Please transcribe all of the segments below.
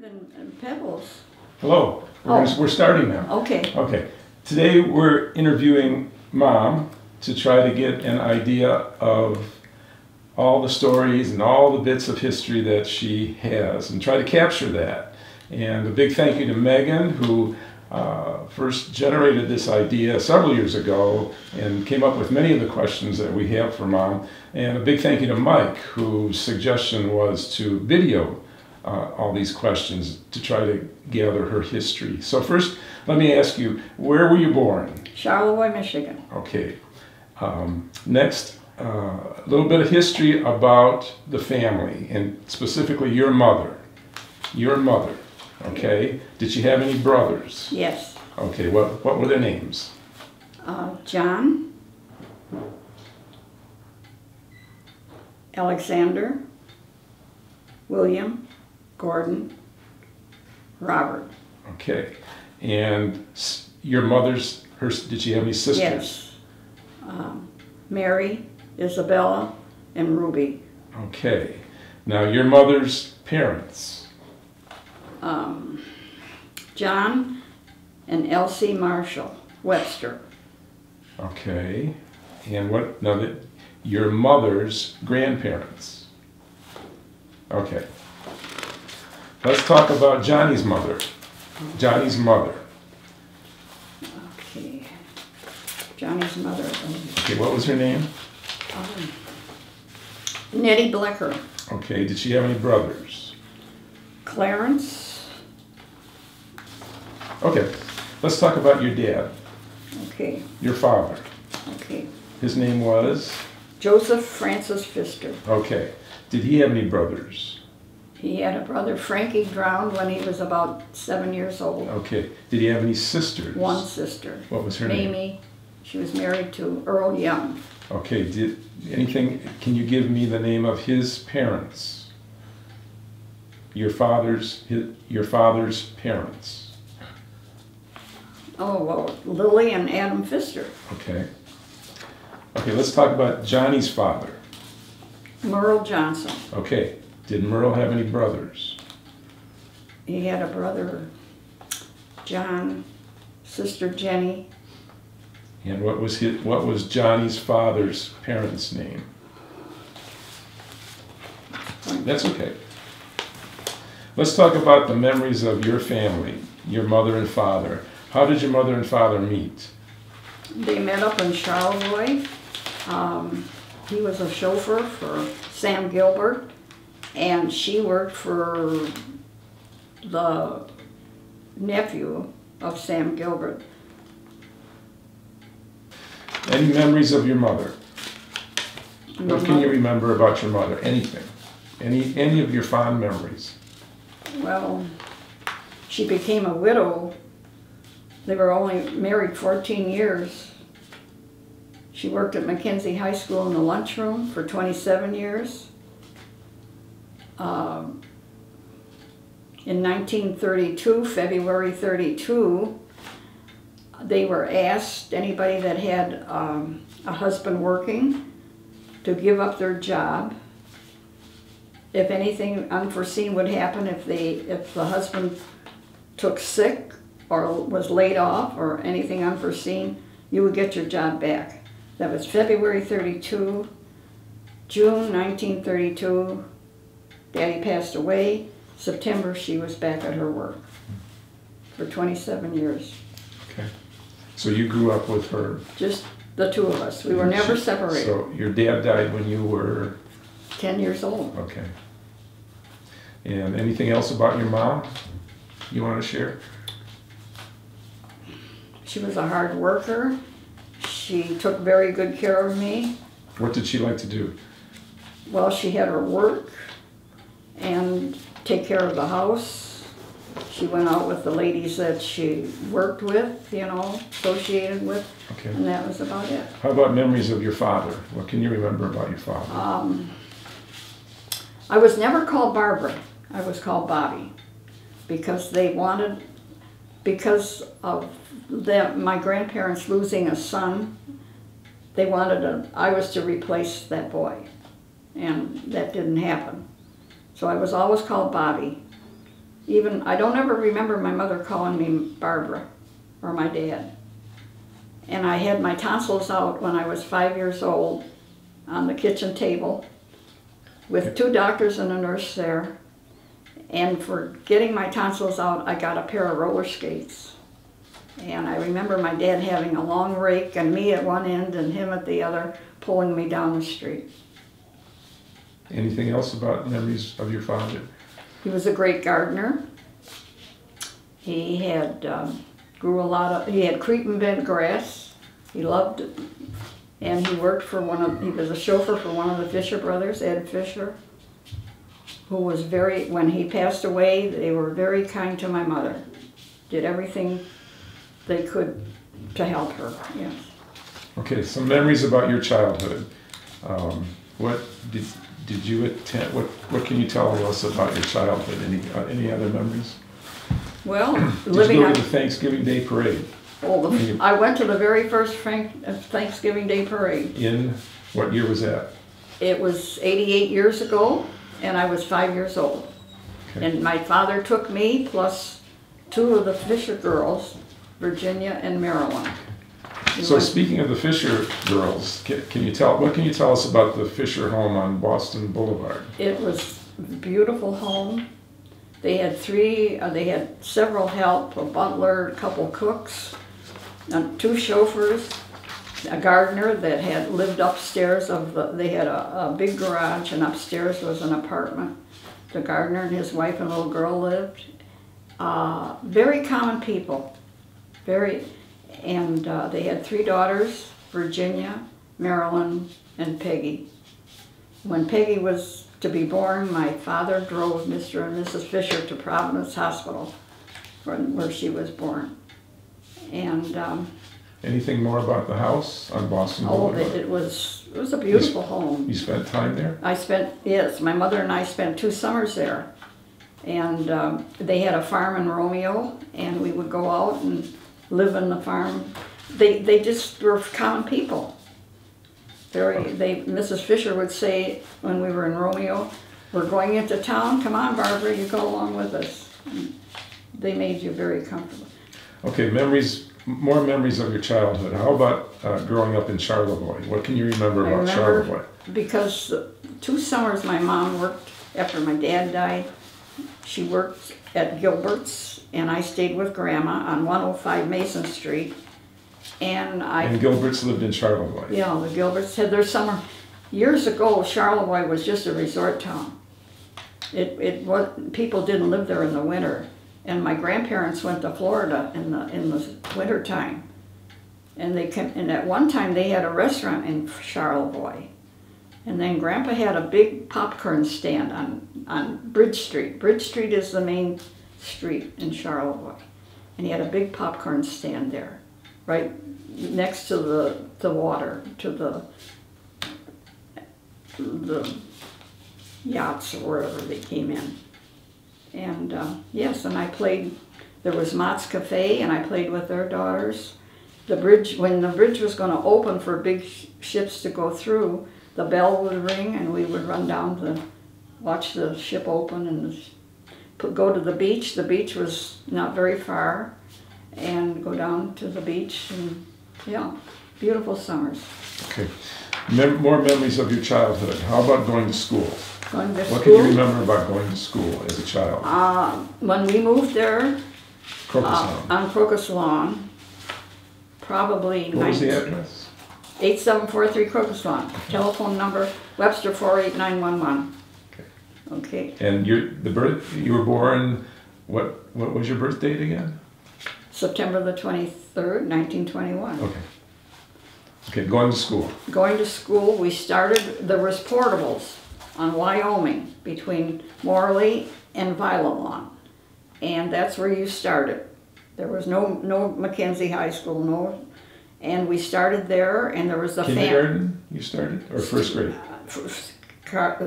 than Pebbles. Hello. We're starting now. Okay. Okay. Today we're interviewing Mom to try to get an idea of all the stories and all the bits of history that she has and try to capture that. And a big thank you to Megan, who first generated this idea several years ago and came up with many of the questions that we have for Mom. And a big thank you to Mike, whose suggestion was to video all these questions to try to gather her history. So first, let me ask you, where were you born? Charlevoix, Michigan. Okay. Next, a little bit of history about the family, and specifically your mother. Your mother, okay? Did she have any brothers? Yes. Okay, what were their names? John, Alexander, William, Gordon, Robert. Okay, and your mother's, did she have any sisters? Yes. Mary, Isabella, and Ruby. Okay, now your mother's parents. John and Elsie Marshall Webster. Okay, and what, now that, your mother's grandparents. Okay. Let's talk about Johnny's mother. Johnny's mother. Okay. Johnny's mother. Okay, what was her name? Nettie Blecker. Okay, did she have any brothers? Clarence. Okay, let's talk about your dad. Okay. Your father. Okay. His name was? Joseph Francis Pfister. Okay, did he have any brothers? He had a brother, Frankie, drowned when he was about 7 years old. Okay, did he have any sisters? One sister. What was her name? Mamie. She was married to Earl Young. Okay, can you give me the name of his parents? Your father's parents. Oh, well, Lily and Adam Pfister. Okay. Okay, let's talk about Johnny's father. Merle Johnson. Okay, did Merle have any brothers? He had a brother, John, sister Jenny. And what was Johnny's father's parents' name? That's okay. Let's talk about the memories of your family, your mother and father. How did your mother and father meet? They met up in Charlevoix. He was a chauffeur for Sam Gilbert, and she worked for the nephew of Sam Gilbert. Any memories of your mother? What can you remember about your mother? Anything? Any of your fond memories? Well, she became a widow. They were only married 14 years. She worked at Mackenzie High School in the lunchroom for 27 years. In 1932, February 32, they were asked, anybody that had a husband working, to give up their job. If anything unforeseen would happen, if the husband took sick or was laid off or anything unforeseen, you would get your job back. That was February 32, June 1932, Daddy passed away. September, she was back at her work for 27 years. Okay. So you grew up with her? Just the two of us. We were never separated. So your dad died when you were? 10 years old. Okay. And anything else about your mom you want to share? She was a hard worker. She took very good care of me. What did she like to do? Well, she had her work and take care of the house. She went out with the ladies that she worked with, associated with, okay. And that was about it. How about memories of your father? What can you remember about your father? I was never called Barbara. I was called Bobby because because of my grandparents losing a son, they wanted I was to replace that boy, and that didn't happen. So I was always called Bobby. Even, I don't ever remember my mother calling me Barbara or my dad. And I had my tonsils out when I was 5 years old on the kitchen table with 2 doctors and a nurse there. And for getting my tonsils out, I got a pair of roller skates. And I remember my dad having a long rake and me at one end and him at the other pulling me down the street. Anything else about memories of your father? He was a great gardener. He had he had creeping bed grass. He loved it. And he worked for he was a chauffeur for one of the Fisher brothers, Ed Fisher, who was when he passed away, they were very kind to my mother. Did everything they could to help her, yes. Okay, some memories about your childhood. What did you attend? What can you tell us about your childhood? Any other memories? Well, Did you go to the Thanksgiving Day parade? Oh, I went to the very first Thanksgiving Day parade. In what year was that? It was 88 years ago, and I was 5 years old. Okay. And my father took me plus 2 of the Fisher girls, Virginia and Marilyn. So speaking of the Fisher girls, what can you tell us about the Fisher home on Boston Boulevard? It was a beautiful home. They had they had several help, a butler, a couple cooks, 2 chauffeurs, a gardener that had lived upstairs they had a big garage and upstairs was an apartment. The gardener and his wife and little girl lived. Very common people, and they had 3 daughters, Virginia, Marilyn, and Peggy. When Peggy was to be born, my father drove Mr. and Mrs. Fisher to Providence Hospital where she was born. And anything more about the house on Boston Boulevard? It was a beautiful home. You spent time there? Yes, my mother and I spent 2 summers there. And they had a farm in Romeo, and we would go out and live in the farm. They just were common people. Mrs. Fisher would say when we were in Romeo, "We're going into town, come on Barbara, you go along with us." And they made you very comfortable. Okay, more memories of your childhood. How about growing up in Charlevoix? What can you remember about Charlevoix? Because 2 summers my mom worked after my dad died. She worked at Gilbert's, and I stayed with Grandma on 105 Mason Street. And Gilbert's lived in Charlevoix. Yeah, the Gilberts had their summer. Years ago, Charlevoix was just a resort town. People didn't live there in the winter. And my grandparents went to Florida in the winter time. And at one time they had a restaurant in Charlevoix. And then Grandpa had a big popcorn stand on Bridge Street. Bridge Street is the main street in Charlevoix. And he had a big popcorn stand there, right next to the water, to the yachts or wherever they came in. And yes, and I played, there was Mott's Cafe, and I played with their daughters. When the bridge was going to open for big ships to go through, the bell would ring and we would run down to watch the ship open and go to the beach. The beach was not very far, and go down to the beach, and yeah, beautiful summers. Okay. More memories of your childhood. How about going to school? Going to school? What can you remember about going to school as a child? When we moved there, Crocus Lawn. On Crocus Lawn, probably... What was the address? 8743 Crocus Lawn. Telephone number, Webster 48911. Okay. And you were born, what was your birth date again? September the 23rd, 1921. Okay. Okay, going to school. Going to school, there was portables on Wyoming between Morley and Violet Lawn. And that's where you started. There was no Mackenzie High School, and we started there, and there was a kindergarten you started, or first grade?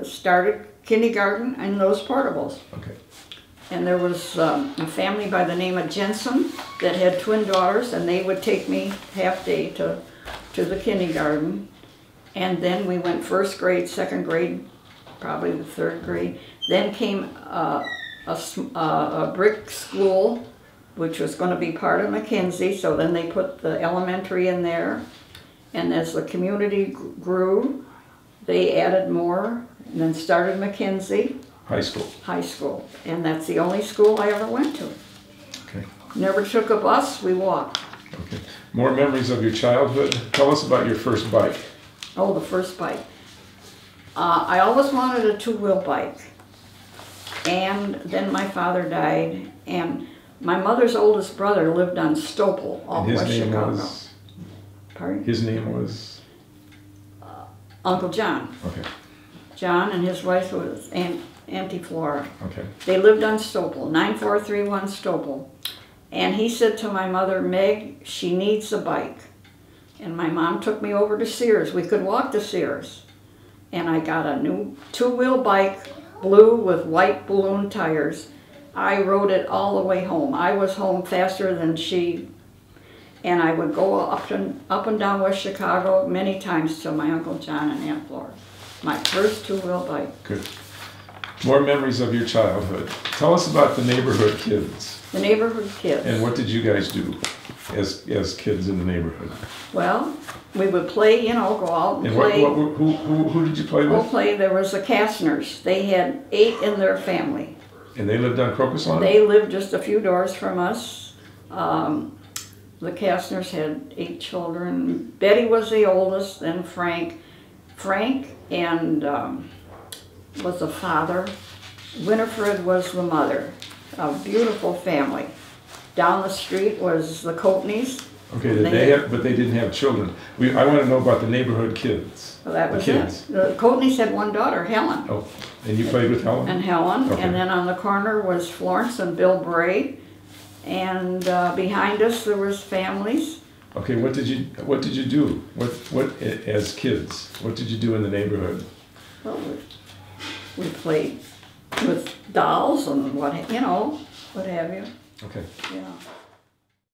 Started kindergarten and those portables. Okay. And there was a family by the name of Jensen that had twin daughters, and they would take me half day to the kindergarten. And then we went 1st grade, 2nd grade, probably the 3rd grade. Then came a a brick school, which was going to be part of McKinsey, so then they put the elementary in there. And as the community grew, they added more, and then started McKinsey High school. High School. And that's the only school I ever went to. Okay. Never took a bus, we walked. Okay. More memories of your childhood. Tell us about your first bike. Oh, the first bike. I always wanted a two-wheel bike. And then my father died, and my mother's oldest brother lived on Stopel, off And his West name Chicago. was? Pardon? His name was? Uncle John. Okay. John, and his wife was Auntie Flora. Okay. They lived on Stopel, 9431 Stopel. And he said to my mother, Meg, she needs a bike. And my mom took me over to Sears. We could walk to Sears. And I got a new two-wheel bike, blue with white balloon tires. I rode it all the way home. I was home faster than she. And I would go up and down West Chicago many times to my Uncle John and Aunt Flora. My first two-wheel bike. Good. More memories of your childhood. Tell us about the neighborhood kids. The neighborhood kids. And what did you guys do as kids in the neighborhood? Well, we would play, you know, go out and And play. who did you play We'll with? play. There was the Kastners. They had 8 in their family. And they lived on Crocus Lawn? They lived just a few doors from us. The Kastners had 8 children. Betty was the oldest, then Frank. Frank and was the father. Winifred was the mother. A beautiful family. Down the street was the Coatneys. Okay, but they didn't have children. I want to know about the neighborhood kids. Well, that The was kids. it. The Coatneys had one daughter, Helen. Oh, and you played with Helen? And Helen, Okay. and then on the corner was Florence and Bill Bray, and behind us there was families. Okay, what did you do? What as kids? What did you do in the neighborhood? Well, we played with dolls and what have you. Okay. Yeah.